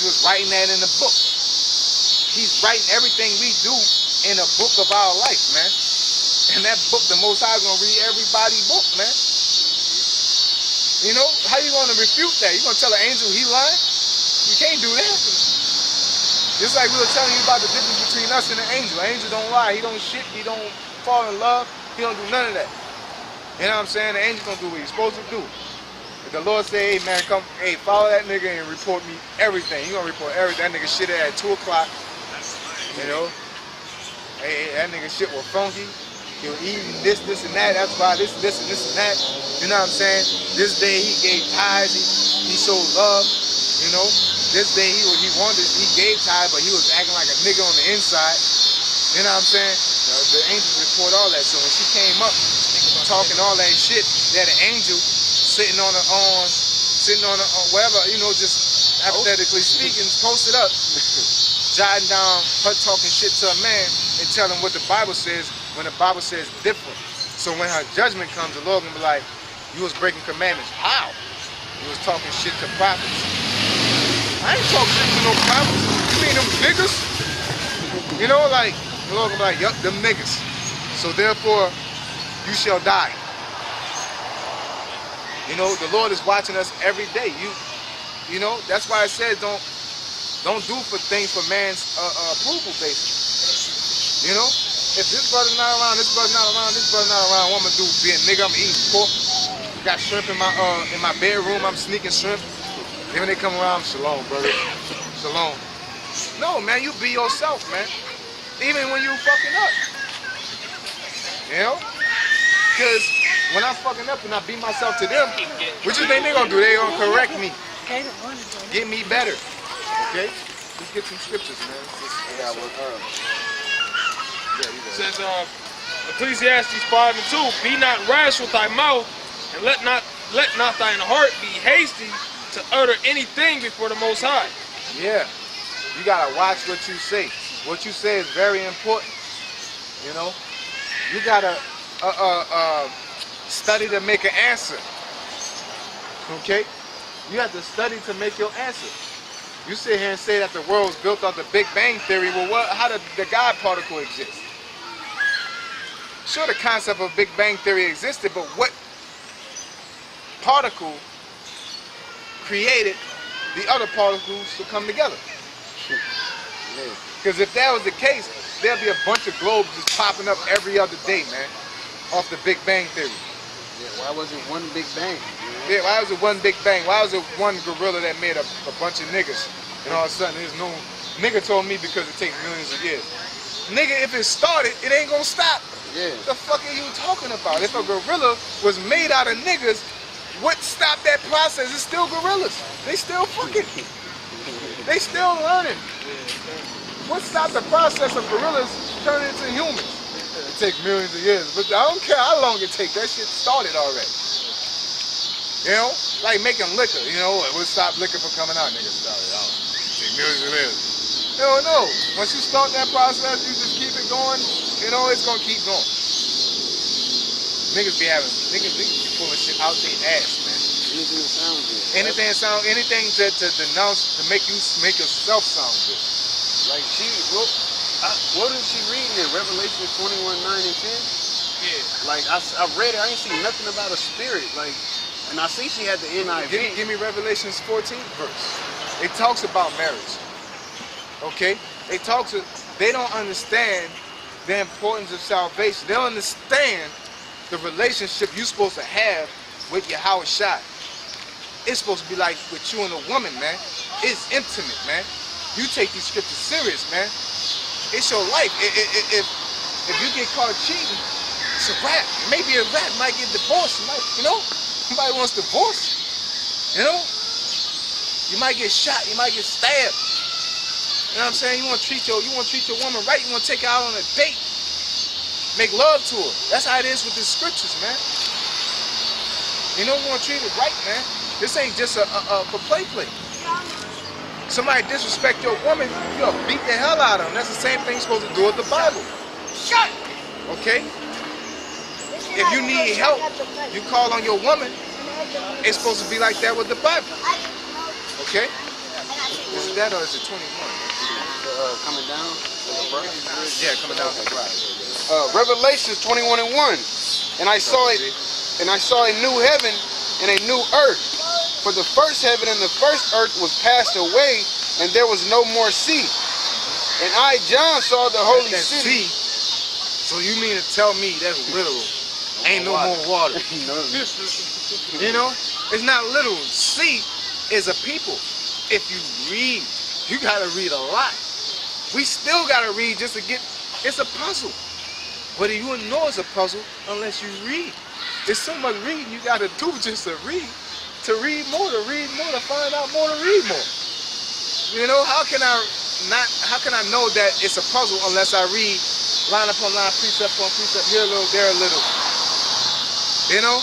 is writing that in the book. He's writing everything we do in a book of our life, man. And that book, the Most High is going to read everybody's book, man. You know, how you going to refute that? You going to tell an angel he lying? You can't do that. Just like we were telling you about the difference between us and an angel. An angel don't lie. He don't shit. He don't fall in love. He don't do none of that. You know what I'm saying? The angel don't do what he's supposed to do. If the Lord say, hey man, come, hey, follow that nigga and report me everything. He gonna report everything. That nigga shit at 2 o'clock. You know? Hey, that nigga shit was funky. He was eating this, and that. That's why this, and that. You know what I'm saying? This day he gave tithes. He showed love. You know? This day he gave tithes, but he was acting like a nigga on the inside. You know what I'm saying? The angels report all that. So when she came up talking all that shit, that an angel sitting on wherever, you know, just hypothetically speaking, posted up, jotting down her talking shit to a man and telling what the Bible says when the Bible says different. So when her judgment comes, the Lord gonna be like, you was breaking commandments. How? You was talking shit to prophets. I ain't talking shit to no prophets. You mean them niggas? You know, like, the Lord gonna be like, yup, them niggas. So therefore, you shall die. You know, the Lord is watching us every day. You know, that's why it says don't do for things for man's approval, basically. You know, if this brother's not around, this brother's not around, this brother's not around, what I'm gonna do? Be a nigga, I'm eating pork. Got shrimp in my bedroom, I'm sneaking shrimp. Then when they come around, shalom, brother. Shalom. No, man, you be yourself, man. Even when you fucking up. You know? Because when I'm fucking up and I beat myself to them, what you think they gonna do? They gonna correct me. Get me better. Okay? Let's get some scriptures, man. It says, Ecclesiastes 5:2, be not rash with thy mouth, and let not thine heart be hasty to utter anything before the Most High. Yeah. You gotta watch what you say. What you say is very important. You know? You gotta study to make an answer. Okay? You have to study to make your answer. You sit here and say that the world was built off the Big Bang Theory. Well, how did the God particle exist? Sure, the concept of Big Bang Theory existed, but what particle created the other particles to come together? Because if that was the case, there'd be a bunch of globes just popping up every other day, man, off the Big Bang Theory. Yeah, why was it one Big Bang? Yeah, why was it one Big Bang? Why was it one gorilla that made a bunch of niggas? And all of a sudden, there's no... Nigga told me because it takes millions of years. Nigga, if it started, it ain't gonna stop. Yeah. The fuck are you talking about? If a gorilla was made out of niggas, what stopped that process? It's still gorillas. They still fucking... They still learning. What stopped the process of gorillas turning into humans? It takes millions of years, but I don't care how long it takes. That shit started already. You know, like making liquor. You know, what stopped liquor from coming out? Niggas started out. It takes millions of years. You don't know. Once you start that process, you just keep it going. You know, it's gonna keep going. Niggas be be pulling shit out their ass, man. Anything that sounds good. Anything to denounce, to make yourself sound good. Like what is she reading in Revelation 21:9 and 10? Yeah. Like I read it, I ain't see nothing about a spirit. Like, and I see she had the NIV. Give me Revelations 14 verse. It talks about marriage. Okay? They don't understand the importance of salvation. They don't understand the relationship you're supposed to have with your Howard Shot. It's supposed to be like with you and a woman, man. It's intimate, man. You take these scriptures serious, man. It's your life. If you get caught cheating, it's a rap. Maybe a rap might get divorced. Somebody wants divorce. You know? You might get shot. You might get stabbed. You know what I'm saying? You want to treat your woman right. You want to take her out on a date. Make love to her. That's how it is with the scriptures, man. You know, you want to treat it right, man. This ain't just for play. Somebody disrespect your woman, you gotta beat the hell out of them. That's the same thing you're supposed to do with the Bible. Shut! Okay? If you need help, you call on your woman. It's supposed to be like that with the Bible. Okay? that or is it 21? Coming down. Yeah, coming down to the bride. Revelation 21:1. And I saw a new heaven and a new earth. For the first heaven and the first earth was passed away, and there was no more sea. And I, John, saw the holy That city. sea. So you mean to tell me that's literal? Ain't no more water. You know, it's not literal. Sea is a people. If you read, you gotta read a lot. We still gotta read just to get. It's a puzzle. But you wouldn't know it's a puzzle unless you read. There's so much reading you gotta do just to read. To read more, to find out more, to read more. You know, how can I know that it's a puzzle unless I read line upon line, precept upon precept, here a little, there a little. You know?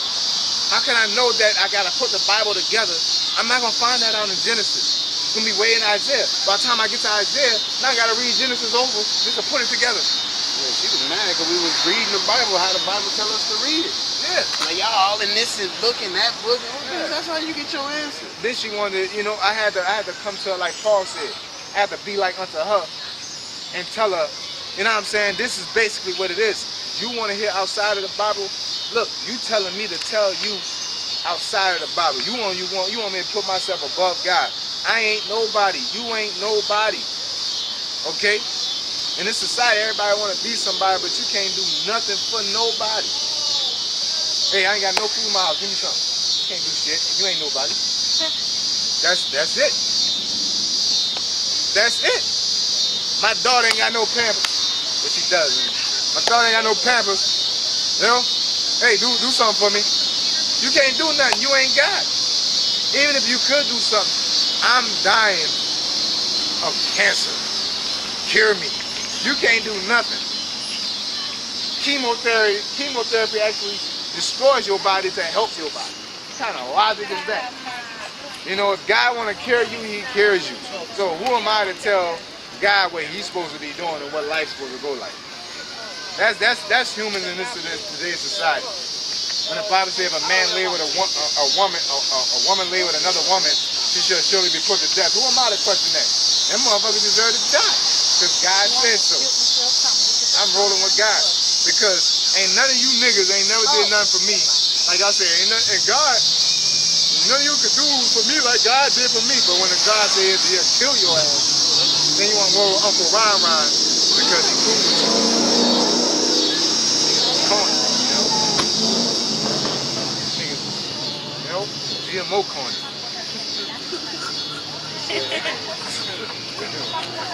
How can I know that I gotta put the Bible together? I'm not gonna find that out in Genesis. It's gonna be way in Isaiah. By the time I get to Isaiah, now I gotta read Genesis over just to put it together. Yeah, she was mad because we was reading the Bible, how the Bible tell us to read it. Yeah. Like, y'all all in this book and that book. Yeah. That's how you get your answer. Then she wanted, you know, I had to come to her like Paul said. I had to be like unto her and tell her, you know what I'm saying? This is basically what it is. You want to hear outside of the Bible? Look, you telling me to tell you outside of the Bible. You want me to put myself above God. I ain't nobody. You ain't nobody. Okay? In this society, everybody want to be somebody, but you can't do nothing for nobody. Hey, I ain't got no food in my house. Give me something. You can't do shit. You ain't nobody. That's it. That's it. My daughter ain't got no Pampers. But she does. Man. My daughter ain't got no Pampers. You know? Hey, do something for me. You can't do nothing. You ain't God. Even if you could do something. I'm dying of cancer. Cure me. You can't do nothing. Chemotherapy actually destroys your body to help your body. What kind of logic is that? You know, if God want to cure you, he cures you. So who am I to tell God what he's supposed to be doing and what life's supposed to go like? That's humans in today's society. When the Bible says if a man lay with a woman lay with another woman, she shall surely be put to death. Who am I to question that? Them motherfuckers deserve to die. Because God said so. I'm rolling with God. Because ain't none of you niggas ain't never did nothing for me. Like I said, and God, none of you could do for me like God did for me. But when the God says he'll kill your ass, then you want to roll with Uncle Ron because he cool with you. Corny, you know? Niggas, you know? Even more corny.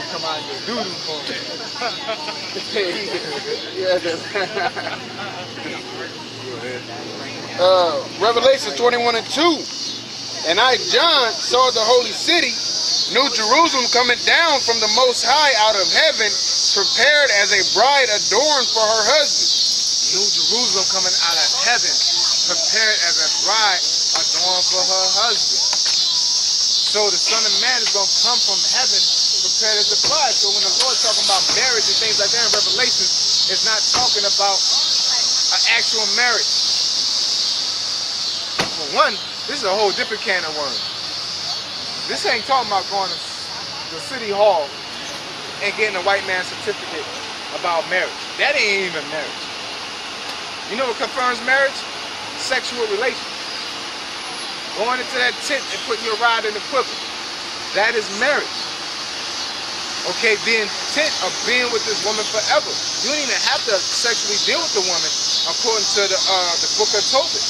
Come out and do doo-doo for me. Revelation 21:2. And I, John, saw the holy city, New Jerusalem, coming down from the Most High out of heaven, prepared as a bride adorned for her husband. New Jerusalem coming out of heaven, prepared as a bride adorned for her husband. So the Son of Man is going to come from heaven prepared as a bride. So when the Lord's talking about marriage and things like that in Revelation, it's not talking about an actual marriage. For one, this is a whole different can of worms. This ain't talking about going to the city hall and getting a white man's certificate about marriage. That ain't even marriage. You know what confirms marriage? Sexual relations. Going into that tent and putting your rod in the quiver. That is marriage. Okay, the intent of being with this woman forever. You don't even have to sexually deal with the woman according to the book of Tobit.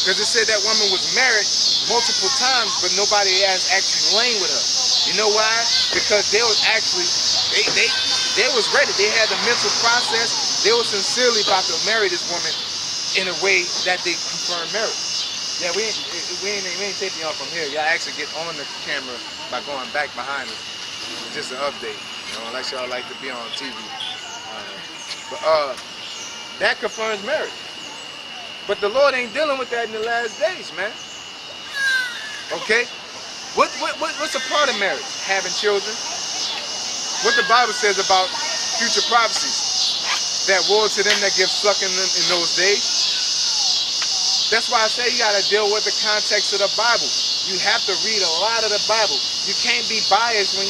Because it said that woman was married multiple times, but nobody has actually lain with her. You know why? Because they was actually, they was ready. They had the mental process. They were sincerely about to marry this woman in a way that they confirmed marriage. Yeah, we ain't taking y'all from here. Y'all actually get on the camera by going back behind us. It's just an update, you know, unless y'all like to be on TV. That confirms marriage. But the Lord ain't dealing with that in the last days, man. Okay? What's a part of marriage? Having children. What the Bible says about future prophecies. That woe to them that give suck in those days. That's why I say you got to deal with the context of the Bible. You have to read a lot of the Bible. You can't be biased when you